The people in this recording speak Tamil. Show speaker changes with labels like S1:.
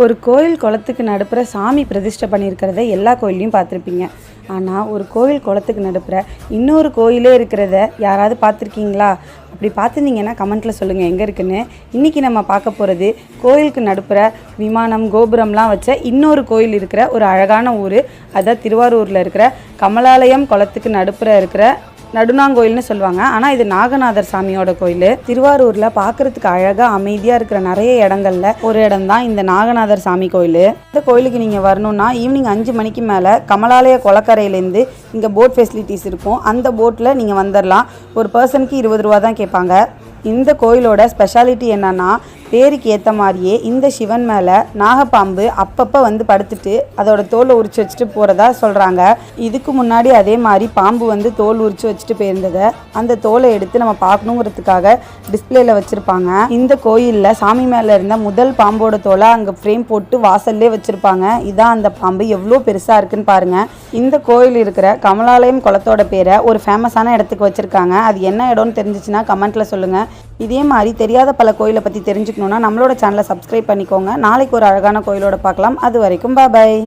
S1: ஒரு கோயில் குளத்துக்கு நடுப்புற சாமி பிரதிஷ்டை பண்ணியிருக்கிறத எல்லா கோயிலையும் பார்த்துருப்பீங்க. ஆனால் ஒரு கோயில் குளத்துக்கு நடுப்புற இன்னொரு கோயிலே இருக்கிறத யாராவது பார்த்துருக்கீங்களா? அப்படி பார்த்துருந்தீங்கன்னா கமெண்ட்டில் சொல்லுங்கள் எங்கே இருக்குன்னு. இன்றைக்கி நம்ம பார்க்க போகிறது கோயிலுக்கு நடுப்புற விமானம் கோபுரம்லாம் வச்ச இன்னொரு கோயில் இருக்கிற ஒரு அழகான ஊர். அதான் திருவாரூரில் இருக்கிற கமலாலயம் குளத்துக்கு நடுப்புற இருக்கிற நடுநாங்கோயில்னு சொல்லுவாங்க. ஆனால் இது நாகநாதர் சாமியோட கோயில். திருவாரூரில் பார்க்குறதுக்கு அழகாக அமைதியாக இருக்கிற நிறைய இடங்கள்ல ஒரு இடம் தான் இந்த நாகநாதர் சாமி கோயில். இந்த கோயிலுக்கு நீங்கள் வரணும்னா ஈவினிங் 5 மணிக்கு மேலே கமலாலய குளக்கரையிலேருந்து இங்கே போட் ஃபெசிலிட்டிஸ் இருக்கும். அந்த போட்டில் நீங்கள் வந்துடலாம். ஒரு பர்சனுக்கு 20 ரூபா தான் கேட்பாங்க. இந்த கோயிலோட ஸ்பெஷாலிட்டி என்னன்னா, பேருக்கு ஏற்ற மாதிரியே இந்த சிவன் மேலே நாகப்பாம்பு அப்பப்போ வந்து படுத்துட்டு அதோட தோலை உரிச்சு வச்சுட்டு போகிறதா சொல்கிறாங்க. இதுக்கு முன்னாடி அதே மாதிரி பாம்பு வந்து தோல் உரிச்சு வச்சுட்டு போயிருந்ததை அந்த தோலை எடுத்து நம்ம பார்க்கணுங்கிறதுக்காக டிஸ்பிளேல வச்சுருப்பாங்க. இந்த கோயிலில் சாமி மேலே இருந்த முதல் பாம்போட தோலை அங்கே ஃப்ரேம் போட்டு வாசல்லே வச்சுருப்பாங்க. இதான் அந்த பாம்பு எவ்வளோ பெருசாக இருக்குன்னு பாருங்கள். இந்த கோயில் இருக்கிற கமலாலயம் குளத்தோட பேரை ஒரு ஃபேமஸான இடத்துக்கு வச்சுருக்காங்க. அது என்ன இடம்னு தெரிஞ்சிச்சுன்னா கமெண்ட்டில் சொல்லுங்கள். இதே மாதிரி தெரியாத பல கோயிலை பற்றி தெரிஞ்சுக்கணுன்னா நம்மளோட சேனலை சப்ஸ்கிரைப் பண்ணிக்கோங்க. நாளைக்கு ஒரு அழகான கோயிலோட பார்க்கலாம். அது வரைக்கும் பாய்.